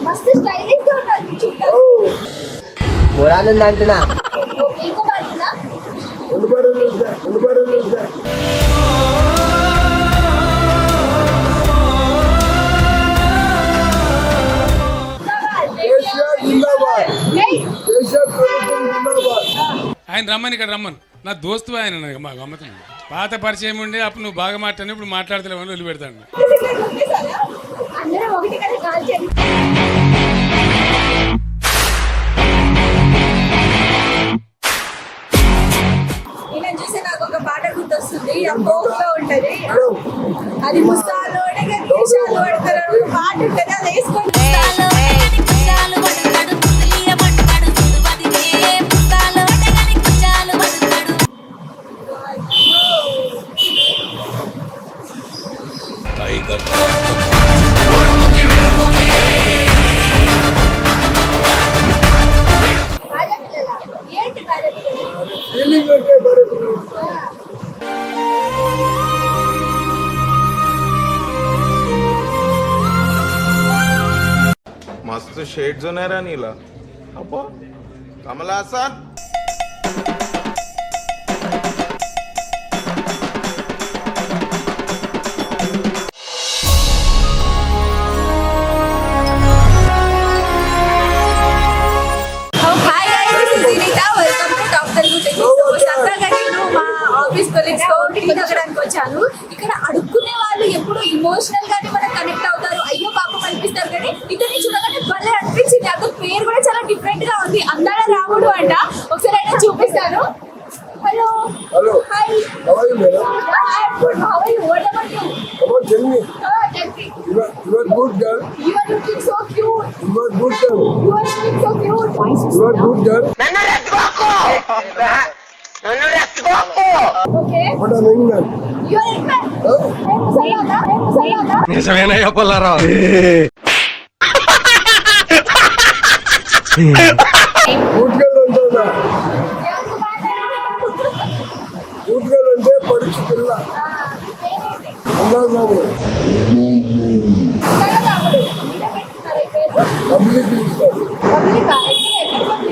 మస్తు స్టైలిష్ గా ఉన్నారు. పురాణం అంటున్నా ఇంకో పాడుతుందా? ఆయన రమ్మని ఇక్కడ రమ్మను. నా దోస్తు ఆయన మా గమ్మతం పాత పరిచయం ఉండే అప్పుడు నువ్వు బాగా మాట్లాడి ఇప్పుడు మాట్లాడతలేవు అని వదిలిపెడతాను. అందరం ఒకటి కదా కాల్ చేయండి. ఇలా చూసి నాకు ఒక పాట గుర్తొస్తుంది. ఆ పోగులో ఉంటది, అది ముస్తాలోడే దేశాలు పడతారు పాట ఉంటది, అది వేసుకోండి. ఏంటి मस्त शेड जो नाही राणीला अप्पा कमला असा వచ్చాను. ఇక్కడ అడుక్కునే వాళ్ళు ఎప్పుడు ఇమోషనల్ గానే మనకు కనెక్ట్ అవుతారు, అయ్యో పాపం అనిపిస్తారు. కానీ ఇతన్ని చూడగానే భలే అనిపించింది. అతని పేరు కూడా చాలా డిఫరెంట్ గా ఉంది, అందాల రాముడు అంట. ఒకసారి అయినా చూపిస్తాను. Hello hi, how are you madam? How are you? What about you? Tell me. Tell me. You are good girl. You are looking so cute. You are good girl. You are looking so cute. You are good girl. Okay. What an England. You are England. Sayada. నిజమేనయ్యా Pullarao. Good girl అంటారా? Good girl అంటే పడుచు పిల్ల. అందాజాము. Public ఇస్తారు.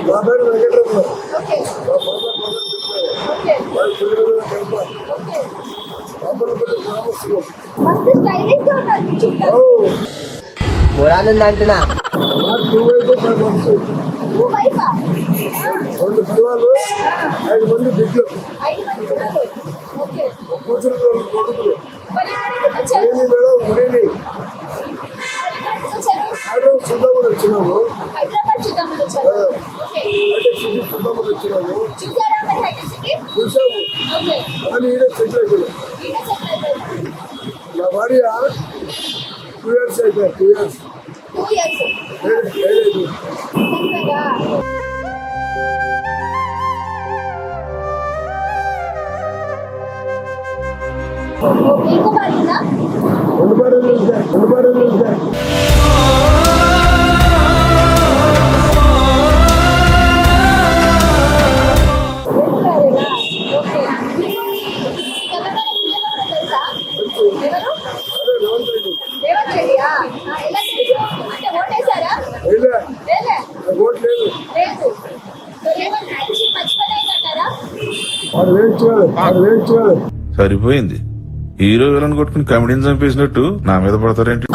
నా పేరు Venkataramana. Okay. మస్తు stylish గా ఉన్నారు. పురాణం అంటున్నా నువ్వు వైఫా? 2 పిల్లలు 5 మంది బిడ్డలు. 5 మంది పిల్లలు. ఓకే. కూతురు కొడుకులు. మరి ఎక్కడికి వచ్చారు? హైదరాబాద్ చూద్దామని వచ్చినాము. హైదరాబాద్ చూద్దామని వచ్చారు. ఓకే. హైటెక్ సిటీ చూద్దామని వచ్చినాము. చూసారా మరి హైటెక్ సిటీ? చూసాము. ఓకే. కానీ ఈయన సెటిల్ అయిపోయాడు. ఈయన సెటిల్ అయిపోయారు. నా భార్య 2 years అయిపోయారు. 2 years. 2 years. ఏదైనా ఇంకో పాడుతుందా? రెండు బారులు సరిపోయింది. హీరో విలన్ కొట్టుకుని కమెడీని చంపేసినట్టు నా మీద పడతారేంటి?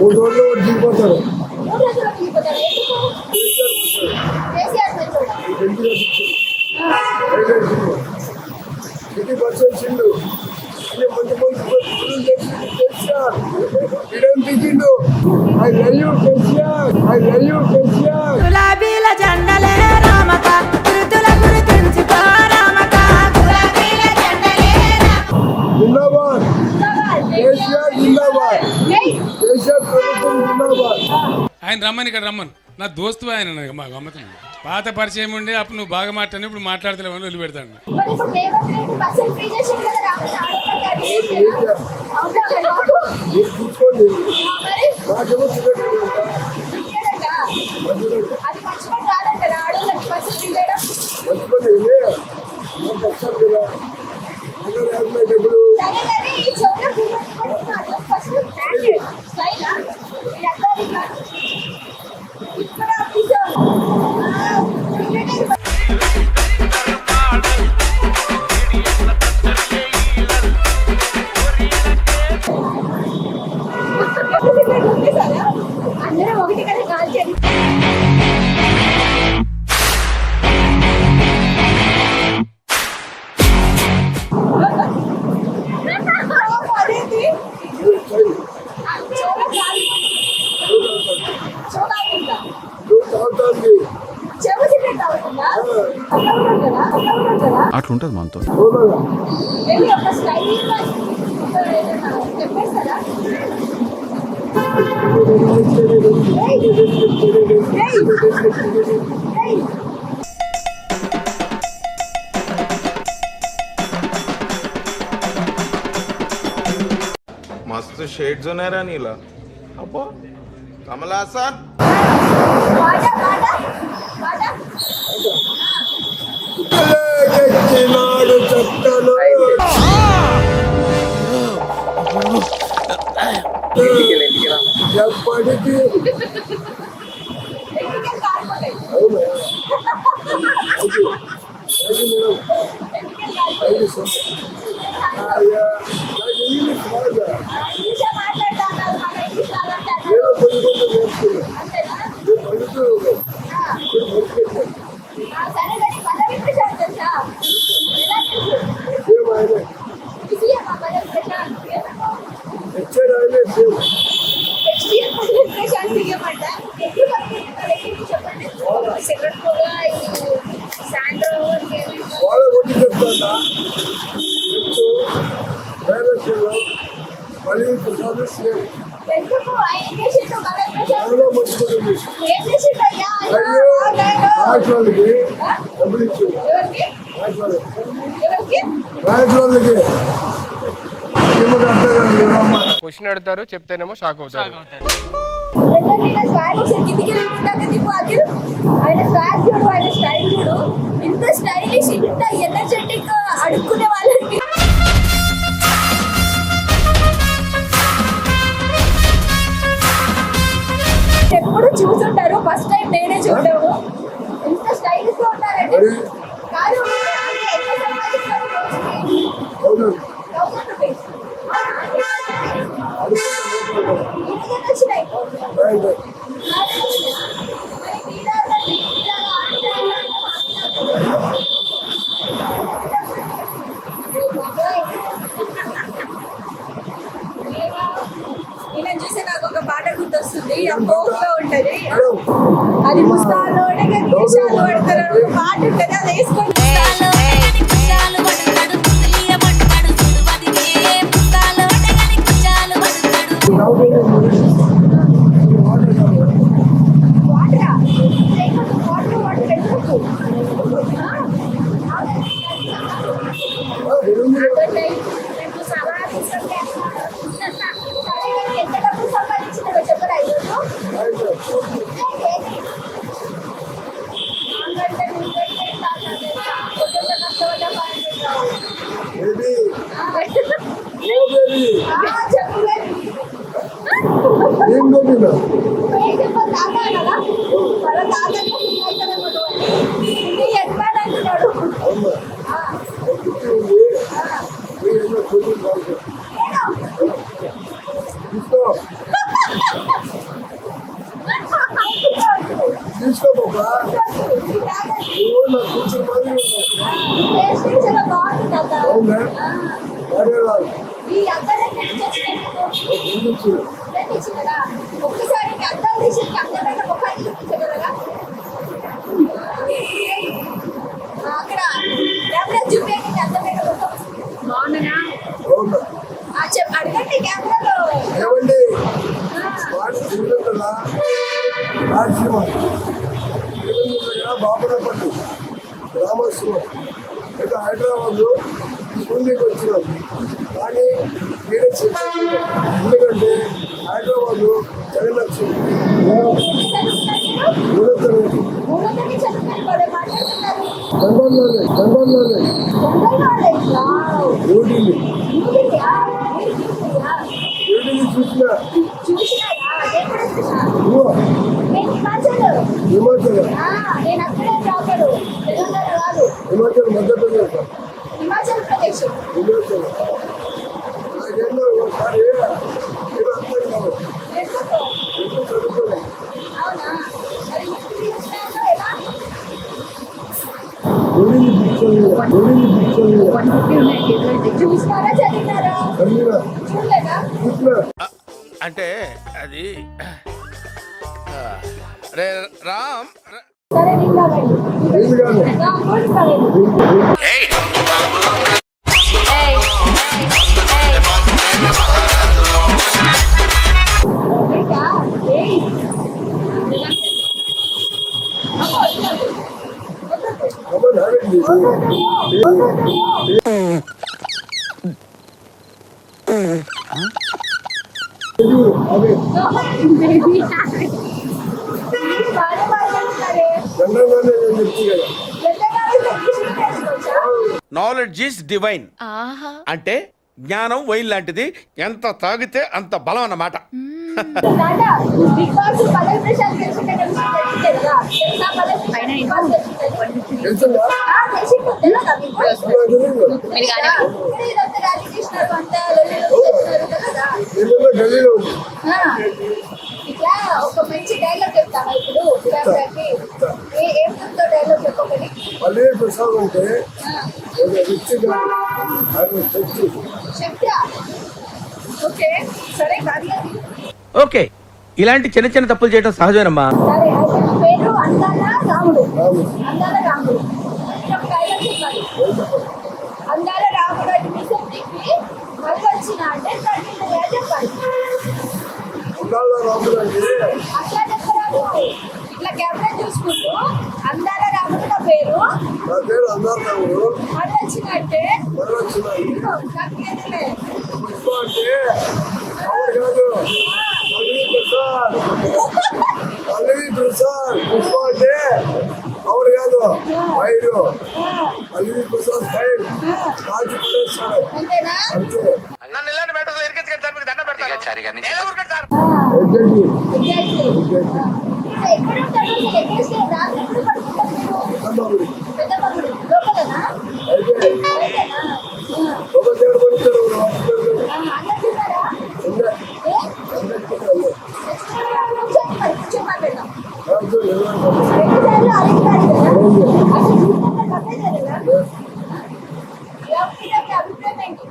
3 రోజుల్లో దిగిపోతారు. సిటీ బస్ వచ్చిండు, మంచి దిగిండు. I love you KCR, I love you KCR. గులాబీల జెండలే రామక గురుతుల గుర్తుంచుకో రామక గులాబీల జెండలే జిందాబాద్ కేసీఆర్, జిందాబాద్ కేసీఆర్ ప్రభుత్వం జిందాబాద్. ఆయన రమ్మని ఇక్కడ రమ్మను. నా దోస్తు ఆయన మా గమ్మతం పాత పరిచయం ఉండే అప్పుడు నువ్వు బాగా మాట్లాడి ఇప్పుడు మాట్లాడతలేవు అని వదిలిపెడతాను. చూసుకోండి నాకేమో ఇక్కడ episode. అందరం ఒకటి కదా కాల్ చేయండి. అదేంటి? చోళ కాదు. చోళ ఉందా? తాగుతుంది చెవు సిగరెట్ తాగుతుందా? అట్లా ఉంటుంది కదా? అట్లా ఉంటుంది కదా? అట్లుంటది మనతో. చూడగా వెళ్ళి ఒక స్టైల్ చెప్పేస్తారా? मस्त शेड्स ఉన్నాయి రా నీలా అబ్బా కమల్ హాసన్ ఎక్కినాడు చెట్టలు ఎప్పటికీ అవునా అది మేడం అది అయ్యా నాకు ఇంగ్లీష్ రాదా నేను కొంచెం నేర్చుకున్నా నేను పడుతూ ఏమైనా వచ్చాడు ఆయనే సేమ్ వాళ్ళ కొట్టి చెప్తాడా నెక్స్ట్ డైరెక్షన్లో మళ్ళీ ప్రసాద్ సేమ్ చాలా మంచిది అయ్యో రాజు వాళ్ళకి డబ్బులు ఇచ్చింది రాజు వాళ్ళకి ఏమో అర్థం కాదు క్వశ్చన్ అడుగుతారు చెప్తేనేమో షాక్ అవుతారు. ఆయన స్టైల్ చూడు, ఇంత స్టైలిష్, ఇంత ఎనర్జెటిక్ అడుక్కునే వాళ్ళకి ఎప్పుడు చూసుంటారు, ఫస్ట్ టైం నేనే చూడము. ఎంత స్టైలిష్ గా ఉంటారంటే కాదు అంటే ఎంత సంపాదిస్తారు రోజుకి? 1000 రూపీస్. ఎన్ని వచ్చినాయి? ఇలా చూసి నాకు ఒక పాట గుర్తొస్తుంది, ఆ పోగులో ఉంటది, అది ముస్తాలోనే విషయాలు పడతారు ఒక పాట ఉంటది, అది వేసుకోండి. వాటరా? లేకపోతే వాటర్ ఎందుకు? ఎంత డబ్బులు సంపాదించినారో చెప్పరా ఈరోజు? ఏం కొట్టినా అవునా గుర్తు ఉంది ఏమో కొట్టి తీసుకో తీసుకో బాబా నువ్వు నా కూర్చుని మరి అవునా అరే రాదు ఒక్కసారి అర్థం తీసి అందమైన ముఖాన్ని చూపించగలరా? అక్కడ కెమెరా చూపించండి, అందమైన ముఖం బాగుందనా? అవునా అడగండి కెమెరాలో. ఏమండి వాడు తిరుగుతుందా రాజశివ బాబునపల్లి రామశివం అయితే హైదరాబాద్ షూటింగ్కి వచ్చినాం కానీ మీరే చెప్పారు ఎందుకంటే హైదరాబాద్ జగలక్ష్మి లండన్లోనే న్యూఢిల్లీ చూసిన చూసినారా చదివినారా చూడలేదా? అంటే అది రే రామ్ సరే నీకు కావాలి. రాముడు కావాలి. ఇంకా, ఏయ్. బాగా మాట్లాడుతున్నారే. నాలెడ్జ్ ఈస్ డివైన్ అంటే జ్ఞానం వైన్ లాంటిది, ఎంత తాగితే అంత బలం అన్నమాట. నాన్న, బిగ్ బాస్ పదవి ప్రశాంత్ తెలిసిందే కదా? తెలుసా పదవి ప్రశాంత్ బిగ్ బాస్ తెలిసిందే? తెలిసిందే తెలియదా మీకు? ఇదంతా ర్యాలీ చేసినారు, అంతా లొల్లి చేసినారు కదా? ఇట్లా ఒక మంచి డైలాగ్ చెప్తావా ఇప్పుడు కెమెరాకి? ఏం చెప్తావు డైలాగ్ చెప్పకని? అదే ప్రసాద్ అంటే ఒక వ్యక్తిగా ఆయన శక్తి. చెప్తా. ఓకే సరే కాదు. ఓకే, ఇలాంటి చిన్న చిన్న తప్పులు చేయడం సహజమేనమ్మా. సరే అయితే నా పేరు అందాల రాముడు. అందాల రాముడు ఒక డైలాగ్ చెప్పాలి. అందాల రాముడు అని మిషన్ తిప్పి మళ్ళీ వచ్చిన అంటే తగ్గిందయ్యా చెప్పాలి. ఉండాల రాముడు అంటే అట్లా చెప్పరాదు. ఇట్లా కెమెరా చూసుకుంటూ అందాల రాముడు నా పేరు నా పేరు అందరు రాముడు మళ్ళీ వచ్చినట్టే మరో వచ్చినాయి. తగ్గేదిలే. పుష్ప అంటే ఎవరు కాదు, పల్లవి ప్రసాద్. పల్లవి ప్రసాద్. పుష్ప అంటే ఎవరు కాదు, వైరు. పల్లవి ప్రసాద్ ఫైర్ కాల్చి పడేస్తాడు అంతేనా? అంతే. నన్ను ఇలాంటి మ్యాటర్స్ ఇరికించుకొని సార్ మీకు దండం పెడతాను. ఏదో ఊరుకోండి సార్. ఎగ్జాక్ట్లీ. ఎక్కడ ఉంటాడు? ఎక్కడ స్టే? రాత్రి ఎప్పుడు పడుకుంటారు మీరు? అమ్మాయి. పెద్ద మగుడు లోపలనా? అయితే బయటనా? ఒక దేవుడు పడుతాడు హాస్పిటల్. అన్నం తిన్నారా? ఉండే ఏ? అందరికీ కూర్చోండి మరి, కూర్చొని మాట్లాడదాం. రాజు ఎవరు రెండు సార్లు అరెస్ట్ కాదు కదా? అసలు చూసుకుంటే తప్పేదే కదా? లవ్ అభిప్రాయం ఏంటి?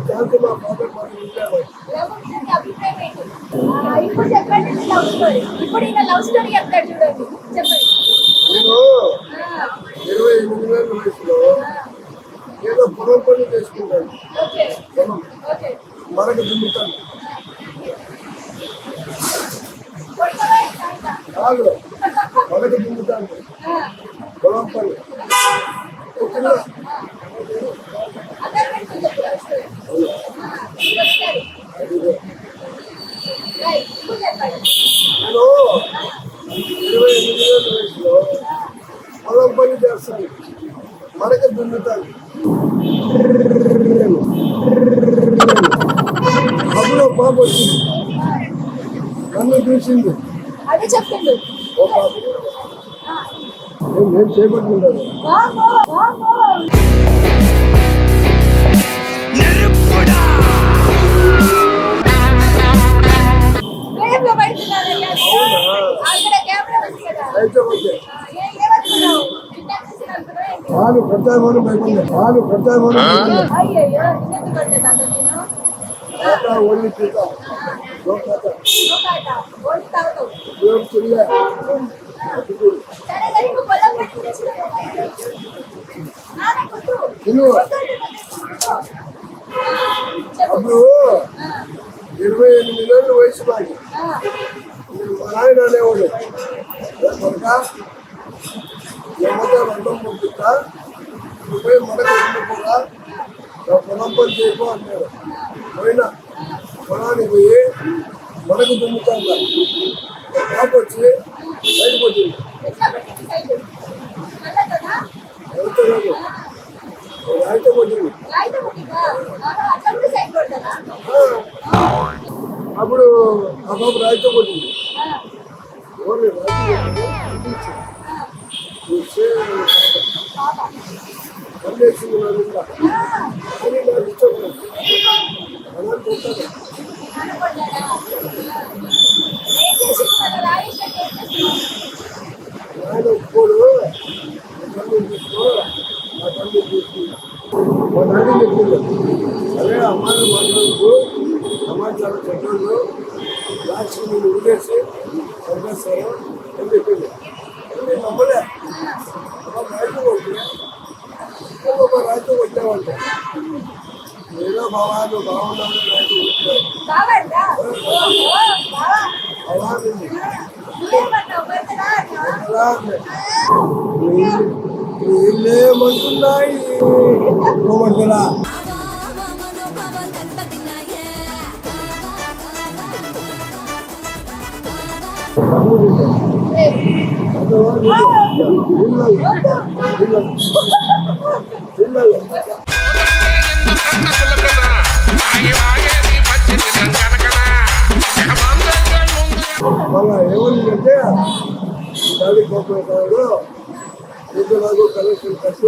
దాంతో మా ఫాదర్ మాకు ఉంటాడు. లవ్ అభిప్రాయం ఏంటి? ఇప్పుడు చెప్పండి మీ లవ్ స్టోరీ. ఇప్పుడు ఈయన లవ్ స్టోరీ చెప్తాడు చూడండి, చెప్పండి. నేను 28 ఏళ్ళ వయసులో ఏదో పొలం పని చేసుకుంటాను. Okay okay. మరొక దుమ్ముతాను కొట్టవే కాంట. కాదు, మరొక దుమ్ముతాను పొలం పని. చిన్న అందరూ పెట్టుకుని చెప్పు లవ్ స్టోరీ. వస్తారు. రైట్, ఇప్పుడు చెప్పండి. నేను 28 ఏళ్ళ వయసులో పొలం పని చేస్తాను, మరొక దున్నుతాను. అప్పుడు పాప వచ్చింది, నన్ను చూసింది. అదే చెప్పిండు. ఓ పాప నేను చేపట్టుకుంటాను. వామ్మో, వామ్మో. ఫ్రేమ్లో పడుతున్నారయ్యా. అక్కడ కెమెరా ఉంది కదా? అయితే ఓకే. ఏమనుకున్నావు? ఇందాక చూసి అనుకున్నావా ఏంటి? పాలు ప్రత్యేకమైన భయపడింది, పాలు ప్రత్యేకమైన భయపడింది. అయ్యయ్యో, నిన్నెందుకు పడ్డది అంత నేను? ఆట ఓన్లీ పీత లోకాట లోకాట, ఓడి తాగుతావు. దేవుడు చెల్లె అటుకుడు. సరే కానీ నువ్వు పొలం పట్టి తెచ్చినావు కదా? నాన్న కొట్టు. తిను. చెప్పు. అప్పుడు 28 ఏళ్ళ వయసు నాకు. మా నాయన అనేవాడు, కొడుక ఏమవుతా రంగం పంపిస్తా, నువ్వు పోయి మనకు వండుకోరా, నా పొలం పని చేయకు అన్నాడు. పోయినా పొలానికి పోయి మనకు దుమ్ముతాను. పాప వచ్చి బయటకు వచ్చింది. ఎట్లా పెట్టింది సైడ్? అలా కదా? ఎంత లేదు అయితే వచ్చింది. రాయితో కొట్టిందా? అట్లా కూడా సైడ్ కొడతారా? అప్పుడు ఆ పాప రాయితో కొట్టింది. ఎవరు రాయితో పనిచేసింది నా మీద. కానీ నాకు ఇష్టం లేదు. అలా కొట్టాను. ఆయన ఒప్పుకోడు, నా తల్లి తీసుకో, నా తల్లి తీసుకో లాస్ట్ నేను వదిలేసి చంపేస్తాను అని చెప్పింది. నేను నమ్మలే. ఒక రాజు కొట్టి ఇంకొక రాజు కొట్టామంట. ఏదో బాబా నువ్వు బాగున్నావు రాజు కొట్టావు బావంటా? ఓహో, బావా. అలా ఉంది. నువ్వేమన్నావు? భర్తనా అన్నా? అలా ఉంది. ఏమంటున్నాయి ఏమంటున్నా మళ్ళా ఏమైందంటే గాలి కోపడతాడు ఇది నాకు కలెక్షన్ కట్టు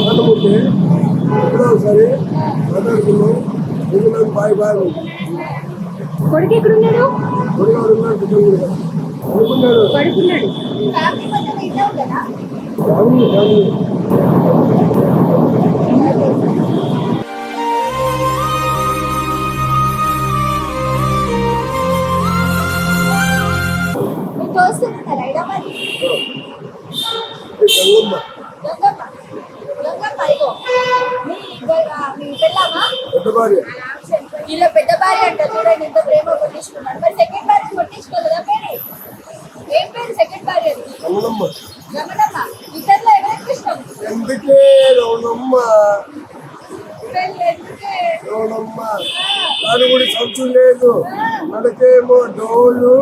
అనుకుంటే ఎప్పుడో ఒకసారి మాట్లాడుకున్నాం. ఇది నాకు బాయ్ బాయ్ కొడుకు ఎక్కడున్నాడు? గుడివాడు ఉన్నాడు అనుకున్నాడు. పడుకున్నాడు. ఫ్యామిలీ మొత్తం ఇట్లా ఉందా? ఫ్యామిలీ ఫ్యామిలీ మీ దోస్తులు ఉన్నారా ఈడ మరి? గంగమ్మ గంగమ్మ. గంగమ్మ ఇగో. మీ పెళ్ళామా? పెద్ద భార్య ఇలా పెద్ద భార్య అంట చూడండి ఎంత ప్రేమ కొట్టించుకున్నాడు. మరి సెకండ్ భార్య కొట్టించుకోలేదా పేరు? ఏం పేరు సెకండ్ భార్యది? రమణమ్మ. రమణమ్మ. ఇద్దరిలో ఎవరికి ఇష్టం? ఎందుకే రమణమ్మ పెళ్ళి ఎందుకే? రమణమ్మ దాని కూడా సంచు లేదు మనకేమో డోలు.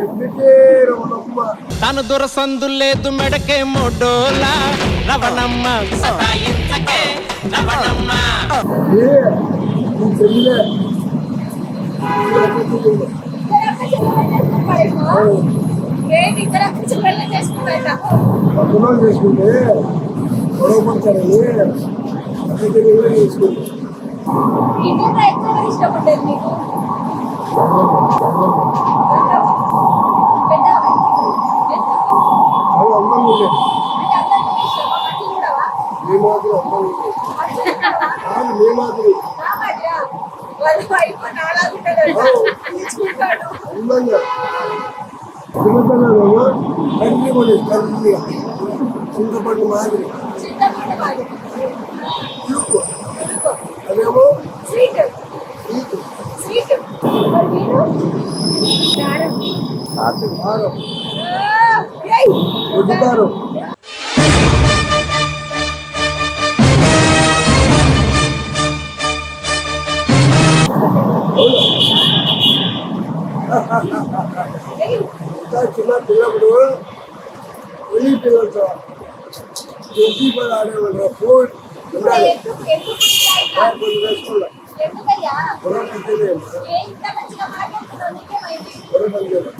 ఎందుకే రమణమ్మ తను దొరసందు లేదు మెడకేమో డోలా రవణమ్మ సతాయించకే రవణమ్మ. ఏ నీ చెల్లె ఏంటి ఇద్దరు అక్క చెల్లెలు చేసుకున్నారట? గుణాలు చేసుకుంటే గొడవ పడతారని అక్కడికి వెళ్ళి చేసుకుంటే ఇద్దరు ఎక్కువ ఇష్టపడ్డారు మీకు? పెద్ద అది అందం ఉండే అంటే అందరికీ ఇష్టమా? మంచి చూడవా? మీ మాదిరి అందం ఉండే కాదు మీ మాదిరి వాళ్ళు వైపు నాలాగుంటాడు తీసుకుంటాడు. అందంగా చిన్నపిల్లలు కర్రీ కూడా కర్రీగా చింతపండు మాదిరి చింతపండు కాదు, పులుపు. అదేమో స్వీట్ స్వీట్ స్వీట్. మరి మీరు కారం. కారం ఏయ్! ఉద్దుతారు ఏయ్! ఇంకా చిన్న పిల్లప్పుడు వెళ్ళి పిల్లలతో ఎన్ని పని ఆడేవాళ్ళు ఫోన్ ఉండాలి కొన్ని వేసుకోవాలి ఎందుకయ్యా పొరపాటు తెలియదు ఏ ఇంత మంచిగా మాట్లాడుతున్నావు? నీకేమైంది? పొరపాటు తెలియదు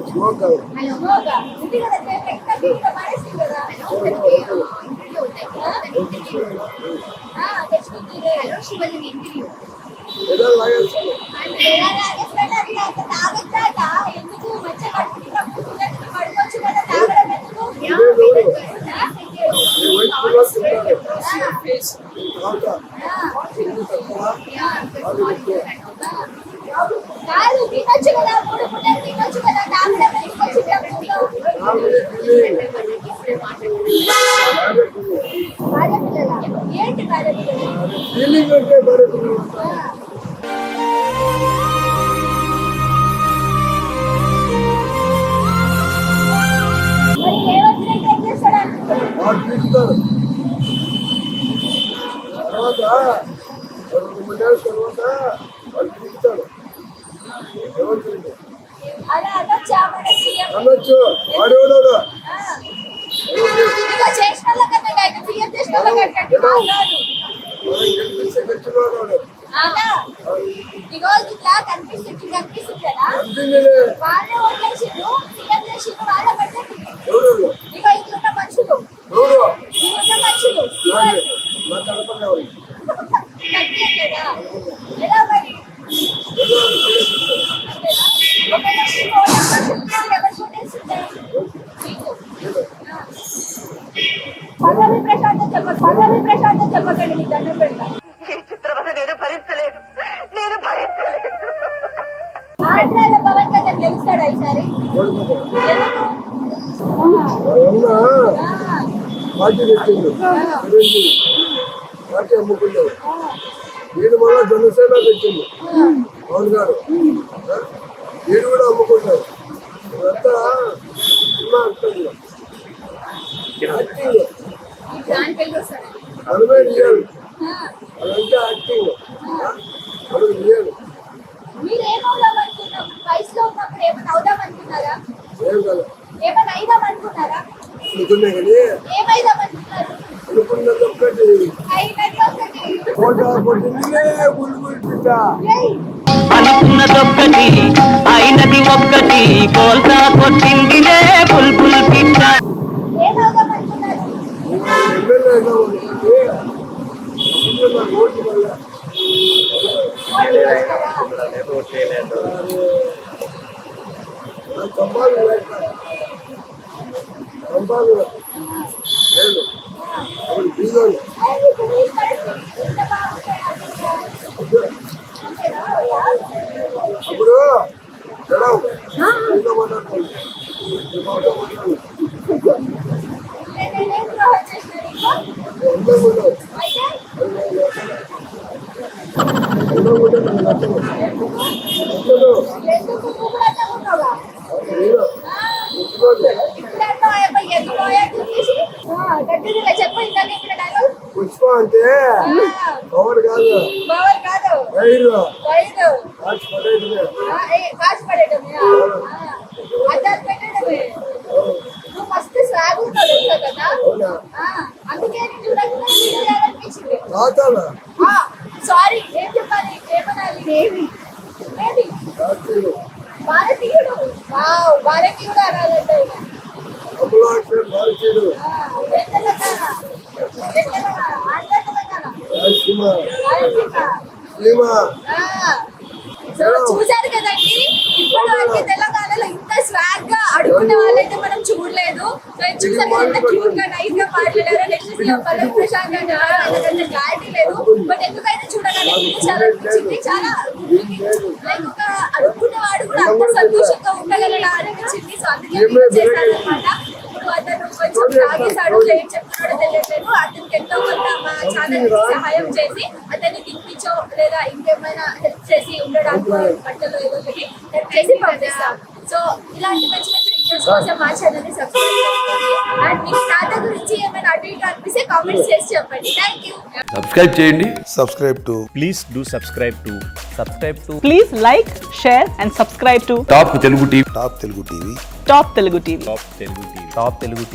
స్మోక్ కాదు హలోగా ఉంది కదా ఎక్కడ ఇక్కడ మారేసింది కదా. ఇంటర్వ్యూ తెచ్చుకుంది. హలో శివలి ఇంటర్వ్యూ ఏదో లాగేస్తాను ఎందుకు మంచిగా కట్టుకుంటే పడుకోవచ్చు కదా. తాగడం ఎందుకు? కాదు తినొచ్చు కదా, 3 పూటలు తినొచ్చు కదా. తాగడం ఎందుకు వచ్చింది? భార్య పిల్లలా? ఏంటి భార్య పిల్లలు? ఫీలింగ్ అంటే బరువు మరి ఏ వచ్చినట్టు ఏం చేస్తాడు? వాడు తీస్తారు తర్వాత 2 డేస్ తర్వాత వాడు తీస్తారు ఎవరు తింటారు అలా అనొచ్చా మన సీఎం? అనొచ్చు వాడేవాడు ఇక చేసిన వాళ్ళకన్నా కాదు, సీఎం చేసిన వాళ్ళకన్నా కాదు. మనం గెలిపిస్తే గెలిచినవాడు అలా ఇగో ఇట్లా కనిపిస్తుంది కదా, అంతే వాళ్ళే ఓట్లేసిండ్రు, సీఎం చేసిండ్రు, వాళ్ళ పడ్డది. ఎవరు ఇగో పల్లవి ప్రశాంత్ చెప్పకండి మీకు దండం పెడతా. ఆంధ్రాలో పవన్ కళ్యాణ్ గెలుస్తాడా ఈసారి? అన్న పార్టీ పెట్టిండు పార్టీ అమ్ముకున్నాడు. వీడు మళ్ళా జనసేన పెట్టిండు పవన్ గారు. వీడు కూడా అమ్ముకుంటాడు. ఇదంతా సినిమా అర్థం యాక్టింగ్ దానికి వెళ్ళొస్తాడా? మనమే రియల్. అదంతా యాక్టింగ్ మనం రియల్. మీరు ఏమవుదాం అనుకున్నాం? వయసులో ఉన్నప్పుడు ఏమైనా అవుదాం అనుకున్నారా? ఏం కదా ఏమైనా అయిదాం అనుకున్నారా? అనుకున్నా కానీ ఏమైదాం అనుకున్నారు? అనుకున్నది ఒక్కటి అయినది ఒకటి. కోట కొట్టిందిలే బుల్బుల్ పిట్ట. ఏయ్, అనుకున్నదొక్కటి అయినది ఒక్కటి కోల్తా కొట్టిందిలే బుల్బుల్ పిట్ట. ఏమవుదాం అనుకున్నారు? ఎమ్మెల్యే అయినాం అనుకుంటే ఎమ్మెల్యే ఓటు వల్ల సంపాదన లేక సంపాదన లేదు. అప్పుడు బీదోళ్ళు ఏయ్, ఇప్పుడు ఈ పరిస్థితి ఎంత బాగుంటాయి అంతేనా? అప్పుడు జడవు ఇంకా మాట్లాడుకోండి. నేనేం ద్రోహం చేసినా నీకు? అందరం ఉండవు అయితే అందరం ఉంటే నాకు నచ్చదు. నచ్చదు. ఎందుకు నువ్వు కూడా అట్లా ఉన్నావా? నేను ముట్టుకోండి. ఇప్పుడంతా అబ్బాయి ఎదురోయా చూసి గట్టిగా చెప్పు. ఇందాక ఇక్కడ డైలాగ్ పుష్ప అంటే పవర్ కాదు పవర్ కాదు, రైలు వైరు కాచి పడేది. కాచి పడేయడమే. అడ్డాలు పెట్టడమే. నువ్వు మస్తు స్వాగ్ ఉంటావు తెలుసా కదా. అవునా అందుకే నేను చూడకుండా వీడియో చేయాలనిపించింది. తాతానా సారీ, ఏం చెప్పాలి? ఏమనాలి? దేవి దేవి రాత్రి భారతీయుడు. వావ్, భారతీయుడు అనాలంటే అమలాక్ష భారతీయుడు రాయలసీమ సీమ చూసారు కదండి. ఇప్పుడు వరకు తెలంగాణలో ఇంత స్వాగ్ గా అడుగునే వాళ్ళైతే మనం చూడలేదు. సో ఇది చూసారు కదా, ఎంత క్యూట్ గా నైస్ గా మాట్లాడారో. నెక్స్ట్ సీఎం పల్లవి ప్రశాంత్ గారు క్లారిటీ లేదు, బట్ ఎందుకైతే చూడగానే చాలా అనిపించింది. చాలా లైక్ ఒక అడుగునేవాడు కూడా అంత సంతోషంగా ఉండగలడా అనిపించింది. సో అందుకే చేశారనమాట. ఇప్పుడు అతను కొంచెం తాగేశాడు, ఏం చెప్తున్నాడో తెలియట్లేదు. అతనికి ఎంతో కొంత మా ఛానల్ సహాయం చేసి అతన్ని తినిపించో లేదా ఇంకేమైనా హెల్ప్ చేసి ఉండడానికి బట్టలు ఏదో ఒకటి హెల్ప్ చేసి పంపిస్తాం. సో ఇలాంటి మంచి మంచి వీడియోస్ కోసం మా ఛానల్ ని సబ్స్క్రైబ్ చేసుకోండి. అండ్ మీకు తాత గురించి ఏమైనా అటు ఇటు అనిపిస్తే కామెంట్స్ చేసి చెప్పండి. Thank you. సబ్స్క్రైబ్ చేయండి. Subscribe to Please do subscribe to Please like, share and subscribe to top Telugu TV. Top Telugu TV. Top Telugu TV. Top Telugu TV.